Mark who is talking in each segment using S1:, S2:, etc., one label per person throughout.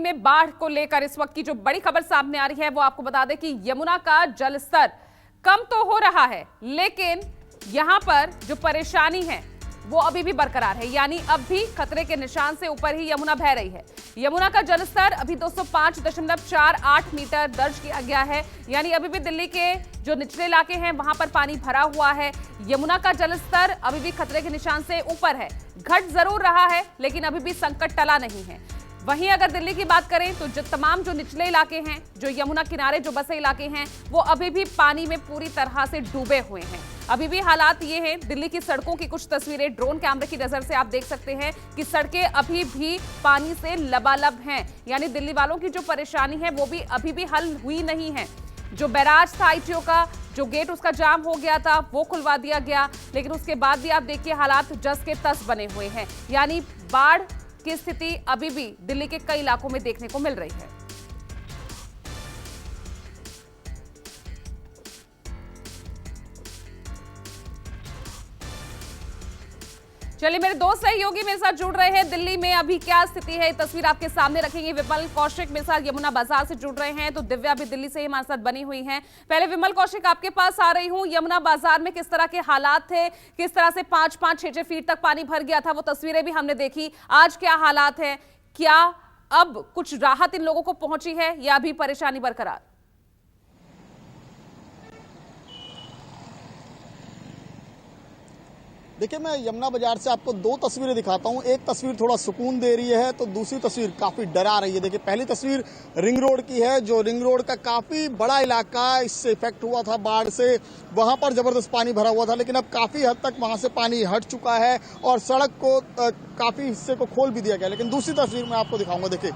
S1: में बाढ़ को लेकर इस वक्त की जो बड़ी खबर सामने आ रही है वो आपको बता दें कि यमुना का जलस्तर कम तो हो रहा है, लेकिन यहां पर जो परेशानी है वो अभी भी बरकरार है। यानी अब भी खतरे के निशान से ऊपर ही यमुना बह रही है। यमुना का जलस्तर अभी 205.48 मीटर दर्ज किया गया है। यानी अभी भी दिल्ली के जो निचले इलाके हैं वहां पर पानी भरा हुआ है। यमुना का जलस्तर अभी भी खतरे के निशान से ऊपर है। घट जरूर रहा है, लेकिन अभी भी संकट टला नहीं है। वहीं अगर दिल्ली की बात करें तो तमाम जो निचले इलाके हैं, जो यमुना किनारे जो बसे इलाके हैं, वो अभी भी पानी में पूरी तरह से डूबे हुए हैं। अभी भी हालात ये हैं। दिल्ली की सड़कों की कुछ तस्वीरें ड्रोन कैमरे की नजर से आप देख सकते हैं कि सड़कें अभी भी पानी से लबालब हैं। यानी दिल्ली वालों की जो परेशानी है वो भी अभी भी हल हुई नहीं है। जो बैराज था आईटीओ का, जो गेट उसका जाम हो गया था, वो खुलवा दिया गया, लेकिन उसके बाद भी आप देखिए हालात जस के तस बने हुए हैं। यानी बाढ़ की स्थिति अभी भी दिल्ली के कई इलाकों में देखने को मिल रही है। चलिए, मेरे दो सहयोगी मेरे साथ जुड़ रहे हैं। दिल्ली में अभी क्या स्थिति है, तस्वीर आपके सामने रखेंगे। विमल कौशिक मेरे साथ यमुना बाजार से जुड़ रहे हैं, तो दिव्या भी दिल्ली से ही हमारे साथ बनी हुई हैं। पहले विमल कौशिक आपके पास आ रही हूं। यमुना बाजार में किस तरह के हालात थे, किस तरह से 5-5, 6-6 फीट तक पानी भर गया था, वो तस्वीरें भी हमने देखी। आज क्या हालात है, क्या अब कुछ राहत इन लोगों को पहुंची है या अभी परेशानी बरकरार?
S2: देखिए, मैं यमुना बाजार से आपको दो तस्वीरें दिखाता हूं। एक तस्वीर थोड़ा सुकून दे रही है तो दूसरी तस्वीर काफी डरा रही है। देखिए, पहली तस्वीर रिंग रोड की है। जो रिंग रोड का काफी बड़ा इलाका इससे इफेक्ट हुआ था बाढ़ से, वहां पर जबरदस्त पानी भरा हुआ था, लेकिन अब काफी हद तक वहां से पानी हट चुका है और सड़क को काफी हिस्से को खोल भी दिया गया। लेकिन दूसरी तस्वीर मैं आपको दिखाऊंगा। देखिए,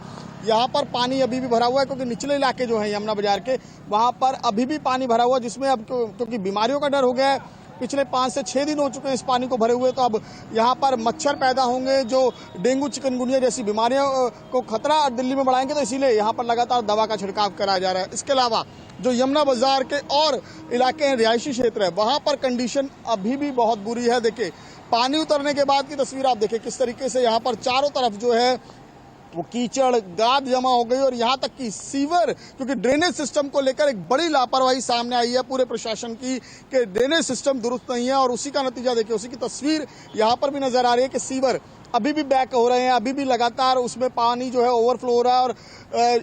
S2: यहाँ पर पानी अभी भी भरा हुआ है, क्योंकि निचले इलाके जो है यमुना बाजार के, वहां पर अभी भी पानी भरा हुआ है, जिसमें अब क्योंकि बीमारियों का डर हो गया है। पिछले 5 से 6 दिन हो चुके हैं इस पानी को भरे हुए, तो अब यहाँ पर मच्छर पैदा होंगे जो डेंगू चिकनगुनिया जैसी बीमारियों को खतरा दिल्ली में बढ़ाएंगे, तो इसीलिए यहाँ पर लगातार दवा का छिड़काव कराया जा रहा है। इसके अलावा जो यमुना बाजार के और इलाके हैं, रिहायशी क्षेत्र है, वहाँ पर कंडीशन अभी भी बहुत बुरी है। देखिए, पानी उतरने के बाद की तस्वीर आप देखिए किस तरीके से यहाँ पर चारों तरफ जो है वो कीचड़ गाद जमा हो गई, और यहाँ तक कि सीवर, क्योंकि ड्रेनेज सिस्टम को लेकर एक बड़ी लापरवाही सामने आई है पूरे प्रशासन की कि ड्रेनेज सिस्टम दुरुस्त नहीं है, और उसी का नतीजा देखिए, उसी की तस्वीर यहाँ पर भी नजर आ रही है कि सीवर अभी भी बैक हो रहे हैं, अभी भी लगातार उसमें पानी जो है ओवरफ्लो हो रहा है। और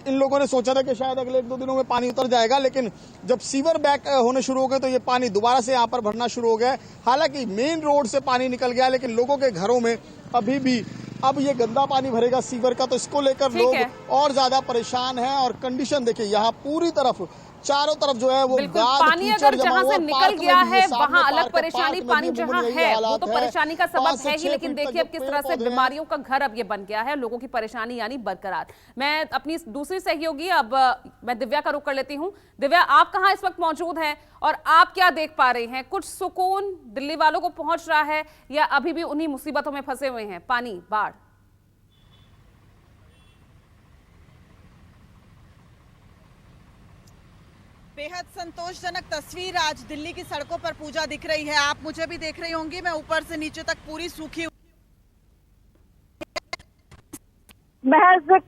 S2: इन लोगों ने सोचा था कि शायद अगले 1-2 दिनों में पानी उतर जाएगा, लेकिन जब सीवर बैक होने शुरू हो गए तो ये पानी दोबारा से यहाँ पर भरना शुरू हो गया है। हालांकि मेन रोड से पानी निकल गया, लेकिन लोगों के घरों में अभी भी अब ये गंदा पानी भरेगा सीवर का, तो इसको लेकर लोग और ज्यादा परेशान हैं। और कंडीशन देखिए, यहाँ पूरी तरफ चारों तरफ जो है वो
S1: पानी अगर जहां से निकल गया है वहां अलग परेशानी, पानी जहां है वो तो परेशानी का सबब है ही, लेकिन देखिए अब किस तरह से बीमारियों का घर अब ये बन गया है, लोगों की परेशानी यानी बरकरार। मैं अपनी दूसरी सहयोगी अब मैं दिव्या का रुख कर लेती हूँ। दिव्या, आप कहाँ इस वक्त मौजूद हैं और आप क्या देख पा रही हैं? कुछ सुकून दिल्ली वालों को पहुंच रहा है या अभी भी उन्हीं मुसीबतों में फंसे हुए हैं, पानी, बाढ़?
S3: बेहद संतोषजनक तस्वीर आज दिल्ली की सड़कों पर पूजा दिख रही है। आप मुझे भी देख रही होंगी, मैं ऊपर से नीचे तक पूरी सूखी, महज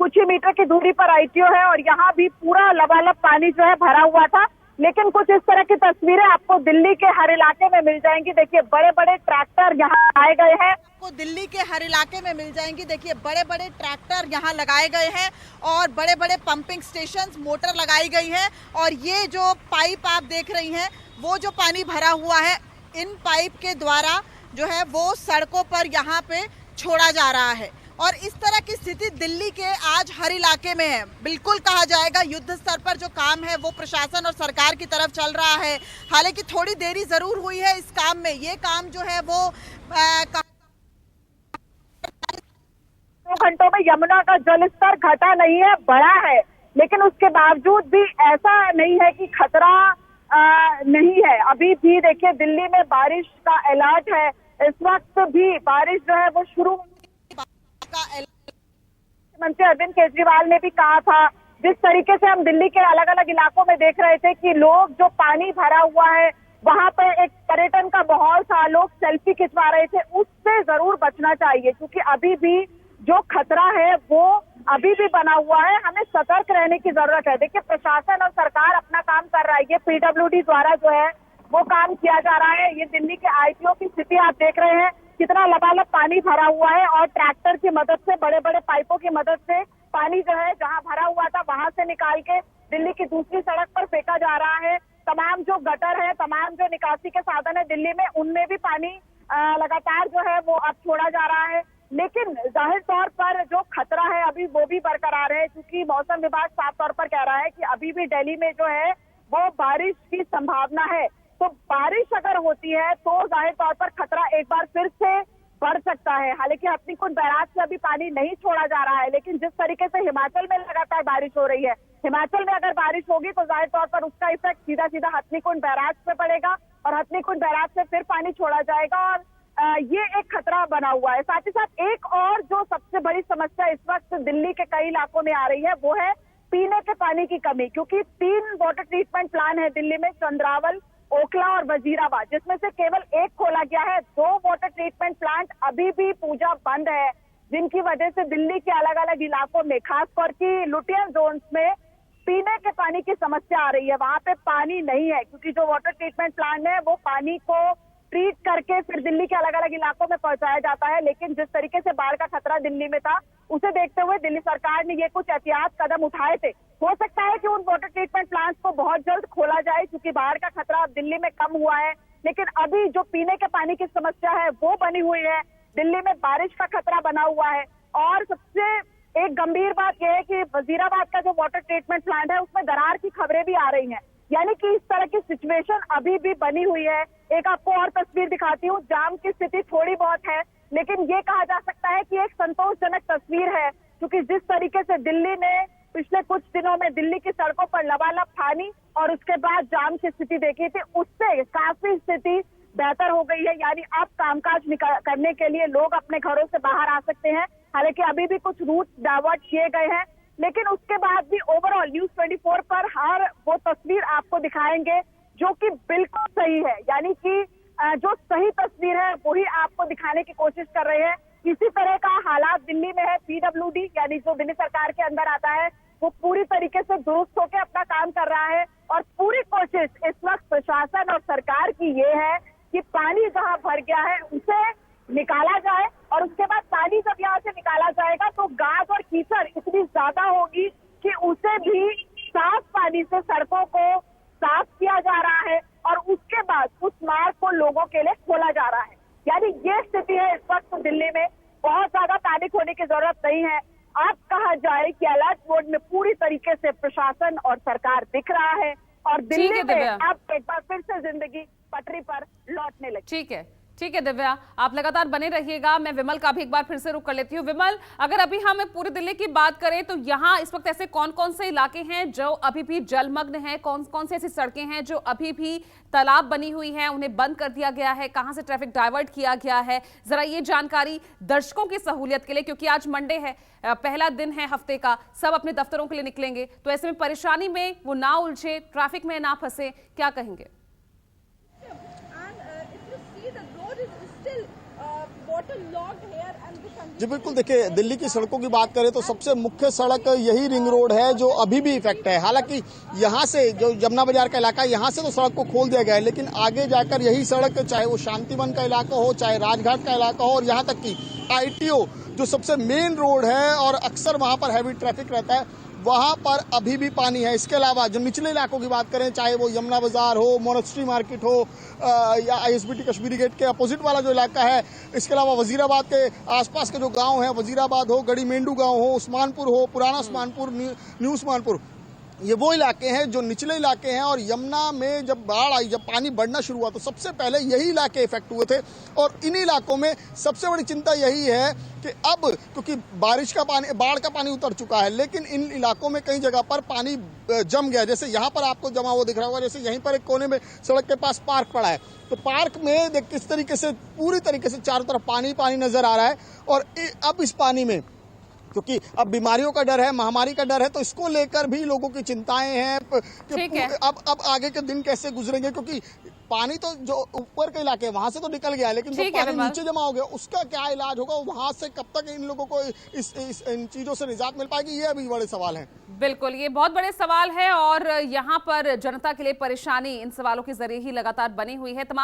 S3: कुछ ही मीटर की दूरी पर आईटीओ है और यहाँ भी पूरा लबालब पानी जो है भरा हुआ था। लेकिन कुछ इस तरह की तस्वीरें आपको दिल्ली के हर इलाके में मिल जाएंगी। देखिए, बड़े बड़े ट्रैक्टर यहाँ आए गए हैं, आपको दिल्ली के हर इलाके में मिल जाएंगी। देखिए, बड़े बड़े ट्रैक्टर यहाँ लगाए गए हैं और बड़े बड़े पंपिंग स्टेशन, मोटर लगाई गई है। और ये जो पाइप आप देख रही हैं, वो जो पानी भरा हुआ है, इन पाइप के द्वारा जो है वो सड़कों पर यहाँ पे छोड़ा जा रहा है। और इस तरह की स्थिति दिल्ली के आज हर इलाके में है। बिल्कुल कहा जाएगा युद्ध स्तर पर जो काम है वो प्रशासन और सरकार की तरफ चल रहा है। हालांकि थोड़ी देरी जरूर हुई है इस काम में। ये काम जो है वो 2 घंटों में यमुना का जलस्तर घटा नहीं है, बढ़ा है, लेकिन उसके बावजूद भी ऐसा नहीं है कि खतरा नहीं है। अभी भी देखिए, दिल्ली में बारिश का अलर्ट है। इस वक्त भी बारिश जो है वो शुरू, मुख्यमंत्री अरविंद केजरीवाल ने भी कहा था, जिस तरीके से हम दिल्ली के अलग अलग इलाकों में देख रहे थे कि लोग जो पानी भरा हुआ है वहां पर एक पर्यटन का माहौल था, लोग सेल्फी खिंचवा रहे थे, उससे जरूर बचना चाहिए, क्योंकि अभी भी जो खतरा है वो अभी भी बना हुआ है। हमें सतर्क रहने की जरूरत है। देखिए, प्रशासन और सरकार अपना काम कर रहा है। ये पीडब्ल्यूडी द्वारा जो है वो काम किया जा रहा है। ये दिल्ली के आईटीओ की स्थिति आप देख रहे हैं, कितना लबालब पानी भरा हुआ है और ट्रैक्टर की मदद से, बड़े बड़े पाइपों की मदद से पानी जो है जहां भरा हुआ था वहां से निकाल के दिल्ली की दूसरी सड़क पर फेंका जा रहा है। तमाम जो गटर है, तमाम जो निकासी के साधन है दिल्ली में, उनमें भी पानी लगातार जो है वो अब छोड़ा जा रहा है। लेकिन जाहिर तौर पर जो खतरा है अभी वो भी बरकरार है, क्योंकि मौसम विभाग साफ तौर पर कह रहा है कि अभी भी दिल्ली में जो है वो बारिश की संभावना है। तो बारिश अगर होती है तो जाहिर तौर पर खतरा एक बार फिर से बढ़ सकता है। हालांकि हथनीकुंड बैराज से अभी पानी नहीं छोड़ा जा रहा है, लेकिन जिस तरीके से हिमाचल में लगातार बारिश हो रही है, हिमाचल में अगर बारिश होगी तो जाहिर तौर पर उसका इफेक्ट सीधा सीधा हथनीकुंड बैराज पे पड़ेगा और हथनीकुंड बैराज से फिर पानी छोड़ा जाएगा और ये एक खतरा बना हुआ है। साथ ही साथ एक और जो सबसे बड़ी समस्या इस वक्त दिल्ली के कई इलाकों में आ रही है वो है पीने के पानी की कमी, क्योंकि 3 वाटर ट्रीटमेंट प्लांट है दिल्ली में, चंद्रावल, ओखला और वजीराबाद, जिसमें से केवल एक खोला गया है। 2 वाटर ट्रीटमेंट प्लांट अभी भी पूजा बंद है, जिनकी वजह से दिल्ली के अलग अलग इलाकों में, खासकर की लुटियन जोन्स में पीने के पानी की समस्या आ रही है। वहां पे पानी नहीं है, क्योंकि जो वाटर ट्रीटमेंट प्लांट है वो पानी को ट्रीट करके फिर दिल्ली के अलग अलग इलाकों में पहुंचाया जाता है। लेकिन जिस तरीके से बाढ़ का खतरा दिल्ली में था, उसे देखते हुए दिल्ली सरकार ने ये कुछ एहतियात कदम उठाए थे। हो सकता है कि उन वाटर ट्रीटमेंट प्लांट्स को बहुत जल्द खोला जाए, क्योंकि बाढ़ का खतरा अब दिल्ली में कम हुआ है। लेकिन अभी जो पीने के पानी की समस्या है वो बनी हुई है। दिल्ली में बारिश का खतरा बना हुआ है और सबसे एक गंभीर बात यह है कि वजीराबाद का जो वाटर ट्रीटमेंट प्लांट है उसमें दरार की खबरें भी आ रही हैं, यानी कि इस तरह की सिचुएशन अभी भी बनी हुई है। एक आपको और तस्वीर दिखाती हूँ। जाम की स्थिति थोड़ी बहुत है, लेकिन ये कहा जा सकता है कि एक संतोषजनक तस्वीर है, क्योंकि जिस तरीके से दिल्ली ने पिछले कुछ दिनों में दिल्ली की सड़कों पर लबालब पानी और उसके बाद जाम की स्थिति देखी थी, उससे काफी स्थिति बेहतर हो गई है। यानी अब कामकाज करने के लिए लोग अपने घरों से बाहर आ सकते हैं। हालांकि अभी भी कुछ रूट डाइवर्ट किए गए हैं, लेकिन उसके बाद भी ओवरऑल न्यूज 24 पर हर वो तस्वीर आपको दिखाएंगे जो कि बिल्कुल सही है। यानी कि जो सही तस्वीर है वही आपको दिखाने की कोशिश कर रहे हैं। इसी तरह का हालात दिल्ली में है। पीडब्ल्यूडी यानी जो दिल्ली सरकार के अंदर आता है वो पूरी तरीके से दुरुस्त होकर अपना काम कर रहा है और पूरी कोशिश इस वक्त प्रशासन और सरकार की ये है कि पानी जहां भर गया है उसे निकाला जाए और उसके बाद पानी जब यहाँ से निकाला जाएगा तो गाद और कीचड़ इतनी ज्यादा होगी कि उसे भी साफ पानी से सड़कों को साफ किया जा रहा है और उसके बाद उस मार्ग को लोगों के लिए खोला जा रहा है। यानी ये स्थिति है इस वक्त दिल्ली में। बहुत ज्यादा पैनिक होने की जरूरत नहीं है। अब कहा जाए कि अलर्ट मोड में पूरी तरीके से प्रशासन और सरकार दिख रहा है और दिल्ली में अब एक बार फिर से जिंदगी पटरी पर लौटने लगी।
S1: ठीक है दिव्या, आप लगातार बने रहिएगा। मैं विमल का भी एक बार फिर से रुक कर लेती हूँ। विमल, अगर अभी हम पूरी दिल्ली की बात करें तो यहाँ इस वक्त ऐसे कौन कौन से इलाके हैं जो अभी भी जलमग्न हैं? कौन कौन सी ऐसी सड़कें हैं जो अभी भी तालाब बनी हुई हैं, उन्हें बंद कर दिया गया है? कहाँ से ट्रैफिक डाइवर्ट किया गया है? जरा ये जानकारी दर्शकों की सहूलियत के लिए, क्योंकि आज मंडे है, पहला दिन है हफ्ते का, सब अपने दफ्तरों के लिए निकलेंगे, तो ऐसे में परेशानी में वो ना उलझे, ट्रैफिक में ना फंसे, क्या कहेंगे?
S2: जी बिल्कुल, देखिए दिल्ली की सड़कों की बात करें तो सबसे मुख्य सड़क यही रिंग रोड है जो अभी भी इफेक्ट है। हालांकि यहाँ से जो यमुना बाजार का इलाका है यहाँ से तो सड़क को खोल दिया गया है, लेकिन आगे जाकर यही सड़क, चाहे वो शांतिवन का इलाका हो, चाहे राजघाट का इलाका हो और यहाँ तक कि आईटीओ जो सबसे मेन रोड है और अक्सर वहाँ पर हैवी ट्रैफिक रहता है, वहां पर अभी भी पानी है। इसके अलावा जो निचले इलाकों की बात करें, चाहे वो यमुना बाजार हो, मोनेस्ट्री मार्केट हो या आईएसबीटी कश्मीरी गेट के अपोजिट वाला जो इलाका है, इसके अलावा वजीराबाद के आसपास के जो गांव हैं, वजीराबाद हो, गड़ी मेंढू गांव हो, उस्मानपुर हो, पुराना उस्मानपुर, न्यू उस्मानपुर, ये वो इलाके हैं जो निचले इलाके हैं। और यमुना में जब बाढ़ आई, जब पानी बढ़ना शुरू हुआ तो सबसे पहले यही इलाके इफेक्ट हुए थे और इन इलाकों में सबसे बड़ी चिंता यही है कि अब क्योंकि बारिश का पानी, बाढ़ का पानी उतर चुका है, लेकिन इन इलाकों में कई जगह पर पानी जम गया। जैसे यहाँ पर आपको जमा हुआ दिख रहा होगा, जैसे यहीं पर एक कोने में सड़क के पास पार्क पड़ा है, तो पार्क में देख किस तरीके से पूरी तरीके से चारों तरफ पानी पानी नजर आ रहा है। और अब इस पानी में क्योंकि अब बीमारियों का डर है, महामारी का डर है, तो इसको लेकर भी लोगों की चिंताएं हैं
S1: ठीक है।
S2: अब आगे के दिन कैसे गुजरेंगे, क्योंकि पानी तो जो ऊपर के इलाके वहां से तो निकल गया है, लेकिन जो
S1: ठीक है
S2: पानी
S1: विमल।
S2: नीचे जमा हो गया उसका क्या इलाज होगा, वहां से कब तक इन लोगों को इन चीजों से निजात मिल पाएगी, ये अभी बड़े सवाल हैं।
S1: बिल्कुल, ये बहुत बड़े सवाल है और यहाँ पर जनता के लिए परेशानी इन सवालों के जरिए ही लगातार बनी हुई है। तमाम